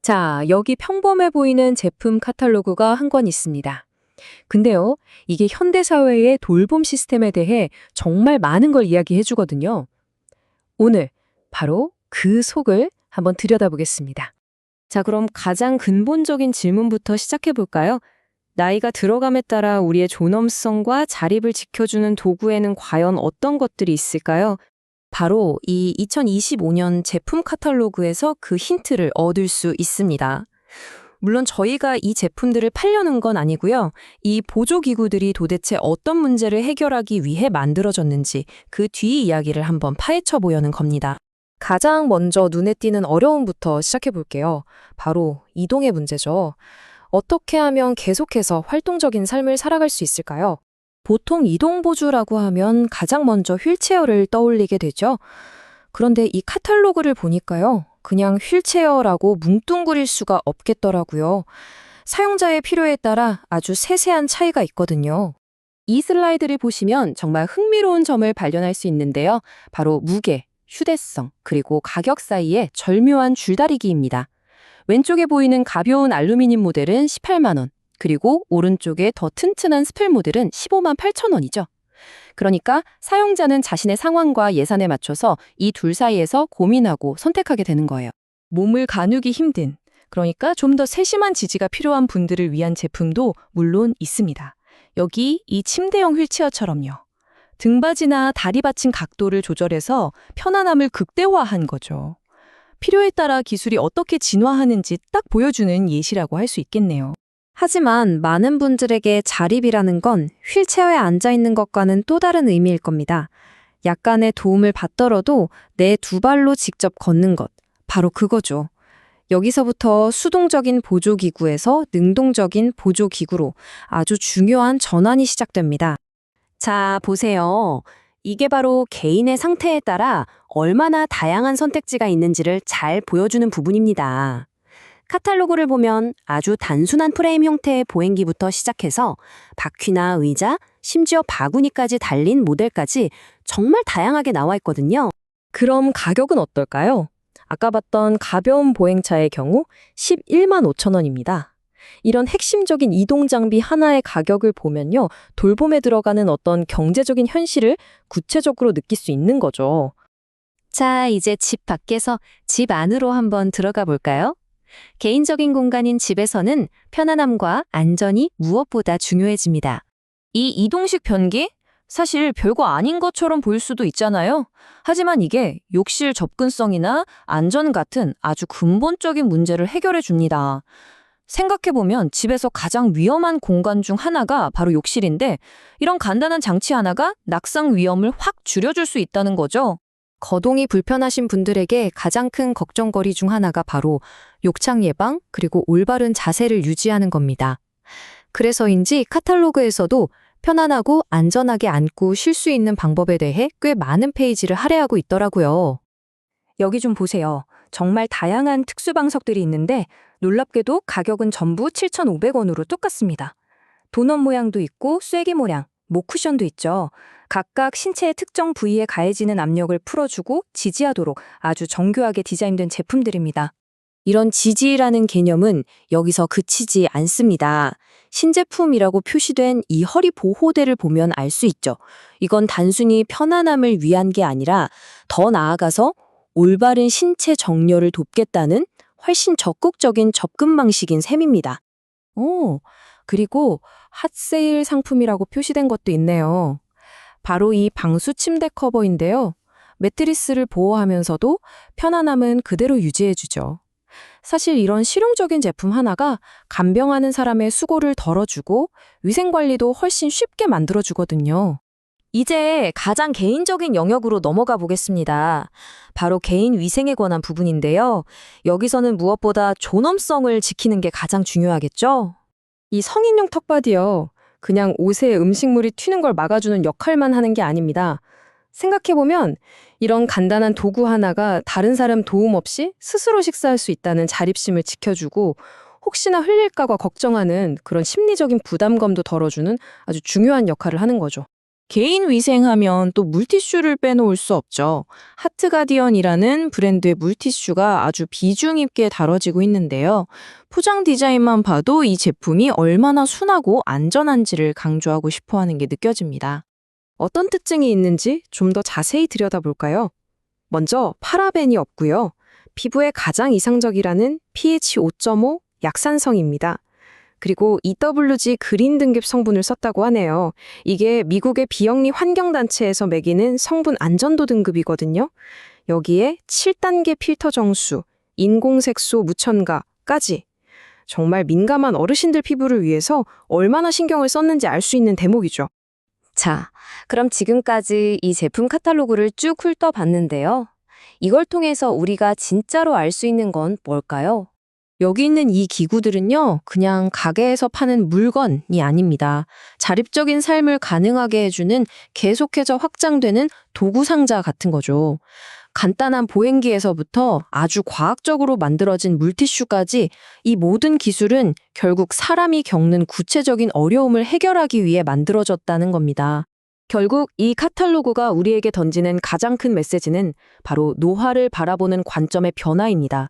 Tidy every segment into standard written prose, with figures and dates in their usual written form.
자, 여기 평범해 보이는 제품 카탈로그가 한 권 있습니다. 근데요, 이게 현대사회의 돌봄 시스템에 대해 정말 많은 걸 이야기해 주거든요. 오늘 바로 그 속을 한번 들여다보겠습니다. 자, 그럼 가장 근본적인 질문부터 시작해 볼까요? 나이가 들어감에 따라 우리의 존엄성과 자립을 지켜주는 도구에는 과연 어떤 것들이 있을까요? 바로 이 2025년 제품 카탈로그에서 그 힌트를 얻을 수 있습니다. 물론 저희가 이 제품들을 팔려는 건 아니고요. 이 보조기구들이 도대체 어떤 문제를 해결하기 위해 만들어졌는지 그 뒤 이야기를 한번 파헤쳐 보려는 겁니다. 가장 먼저 눈에 띄는 어려움부터 시작해 볼게요. 바로 이동의 문제죠. 어떻게 하면 계속해서 활동적인 삶을 살아갈 수 있을까요? 보통 이동보주라고 하면 가장 먼저 휠체어를 떠올리게 되죠. 그런데 이 카탈로그를 보니까요. 그냥 휠체어라고 뭉뚱그릴 수가 없겠더라고요. 사용자의 필요에 따라 아주 세세한 차이가 있거든요. 이 슬라이드를 보시면 정말 흥미로운 점을 발견할 수 있는데요. 바로 무게, 휴대성, 그리고 가격 사이의 절묘한 줄다리기입니다. 왼쪽에 보이는 가벼운 알루미늄 모델은 18만 원, 그리고 오른쪽에 더 튼튼한 스펠 모델은 15만 8천 원이죠. 그러니까 사용자는 자신의 상황과 예산에 맞춰서 이 둘 사이에서 고민하고 선택하게 되는 거예요. 몸을 가누기 힘든, 그러니까 좀 더 세심한 지지가 필요한 분들을 위한 제품도 물론 있습니다. 여기 이 침대형 휠체어처럼요. 등받이나 다리 받침 각도를 조절해서 편안함을 극대화한 거죠. 필요에 따라 기술이 어떻게 진화하는지 딱 보여주는 예시라고 할 수 있겠네요. 하지만 많은 분들에게 자립이라는 건 휠체어에 앉아 있는 것과는 또 다른 의미일 겁니다. 약간의 도움을 받더라도 내 두 발로 직접 걷는 것, 바로 그거죠. 여기서부터 수동적인 보조기구에서 능동적인 보조기구로 아주 중요한 전환이 시작됩니다. 자, 보세요. 이게 바로 개인의 상태에 따라 얼마나 다양한 선택지가 있는지를 잘 보여주는 부분입니다. 카탈로그를 보면 아주 단순한 프레임 형태의 보행기부터 시작해서 바퀴나 의자, 심지어 바구니까지 달린 모델까지 정말 다양하게 나와 있거든요. 그럼 가격은 어떨까요? 아까 봤던 가벼운 보행차의 경우 11만 5천 원입니다. 이런 핵심적인 이동 장비 하나의 가격을 보면요. 돌봄에 들어가는 어떤 경제적인 현실을 구체적으로 느낄 수 있는 거죠. 자, 이제 집 밖에서 집 안으로 한번 들어가 볼까요? 개인적인 공간인 집에서는 편안함과 안전이 무엇보다 중요해집니다. 이 이동식 변기? 사실 별거 아닌 것처럼 보일 수도 있잖아요. 하지만 이게 욕실 접근성이나 안전 같은 아주 근본적인 문제를 해결해 줍니다. 생각해보면 집에서 가장 위험한 공간 중 하나가 바로 욕실인데 이런 간단한 장치 하나가 낙상 위험을 확 줄여줄 수 있다는 거죠. 거동이 불편하신 분들에게 가장 큰 걱정거리 중 하나가 바로 욕창 예방 그리고 올바른 자세를 유지하는 겁니다. 그래서인지 카탈로그에서도 편안하고 안전하게 앉고 쉴 수 있는 방법에 대해 꽤 많은 페이지를 할애하고 있더라고요. 여기 좀 보세요. 정말 다양한 특수 방석들이 있는데 놀랍게도 가격은 전부 7,500원으로 똑같습니다. 도넛 모양도 있고 쐐기 모양, 목 쿠션도 있죠. 각각 신체의 특정 부위에 가해지는 압력을 풀어주고 지지하도록 아주 정교하게 디자인된 제품들입니다. 이런 지지라는 개념은 여기서 그치지 않습니다. 신제품이라고 표시된 이 허리 보호대를 보면 알 수 있죠. 이건 단순히 편안함을 위한 게 아니라 더 나아가서 올바른 신체 정렬을 돕겠다는 훨씬 적극적인 접근 방식인 셈입니다. 오, 그리고 핫세일 상품이라고 표시된 것도 있네요. 바로 이 방수 침대 커버인데요. 매트리스를 보호하면서도 편안함은 그대로 유지해주죠. 사실 이런 실용적인 제품 하나가 간병하는 사람의 수고를 덜어주고 위생관리도 훨씬 쉽게 만들어주거든요. 이제 가장 개인적인 영역으로 넘어가 보겠습니다. 바로 개인 위생에 관한 부분인데요. 여기서는 무엇보다 존엄성을 지키는 게 가장 중요하겠죠? 이 성인용 턱받이요. 그냥 옷에 음식물이 튀는 걸 막아주는 역할만 하는 게 아닙니다. 생각해보면 이런 간단한 도구 하나가 다른 사람 도움 없이 스스로 식사할 수 있다는 자립심을 지켜주고 혹시나 흘릴까봐 걱정하는 그런 심리적인 부담감도 덜어주는 아주 중요한 역할을 하는 거죠. 개인 위생하면 또 물티슈를 빼놓을 수 없죠. 하트가디언이라는 브랜드의 물티슈가 아주 비중 있게 다뤄지고 있는데요. 포장 디자인만 봐도 이 제품이 얼마나 순하고 안전한지를 강조하고 싶어 하는 게 느껴집니다. 어떤 특징이 있는지 좀 더 자세히 들여다볼까요? 먼저 파라벤이 없고요. 피부에 가장 이상적이라는 pH 5.5 약산성입니다. 그리고 EWG 그린 등급 성분을 썼다고 하네요. 이게 미국의 비영리 환경단체에서 매기는 성분 안전도 등급이거든요. 여기에 7단계 필터 정수, 인공색소 무첨가까지 정말 민감한 어르신들 피부를 위해서 얼마나 신경을 썼는지 알 수 있는 대목이죠. 자, 그럼 지금까지 이 제품 카탈로그를 쭉 훑어봤는데요. 이걸 통해서 우리가 진짜로 알 수 있는 건 뭘까요? 여기 있는 이 기구들은요, 그냥 가게에서 파는 물건이 아닙니다. 자립적인 삶을 가능하게 해주는 계속해서 확장되는 도구 상자 같은 거죠. 간단한 보행기에서부터 아주 과학적으로 만들어진 물티슈까지 이 모든 기술은 결국 사람이 겪는 구체적인 어려움을 해결하기 위해 만들어졌다는 겁니다. 결국 이 카탈로그가 우리에게 던지는 가장 큰 메시지는 바로 노화를 바라보는 관점의 변화입니다.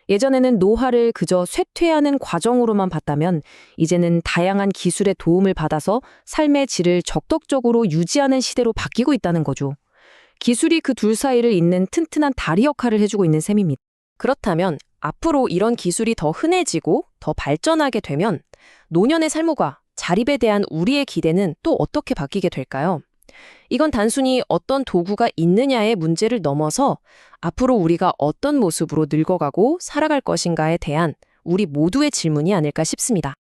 예전에는 노화를 그저 쇠퇴하는 과정으로만 봤다면 이제는 다양한 기술의 도움을 받아서 삶의 질을 적극적으로 유지하는 시대로 바뀌고 있다는 거죠. 기술이 그 둘 사이를 잇는 튼튼한 다리 역할을 해주고 있는 셈입니다. 그렇다면 앞으로 이런 기술이 더 흔해지고 더 발전하게 되면 노년의 삶과 자립에 대한 우리의 기대는 또 어떻게 바뀌게 될까요? 이건 단순히 어떤 도구가 있느냐의 문제를 넘어서 앞으로 우리가 어떤 모습으로 늙어가고 살아갈 것인가에 대한 우리 모두의 질문이 아닐까 싶습니다.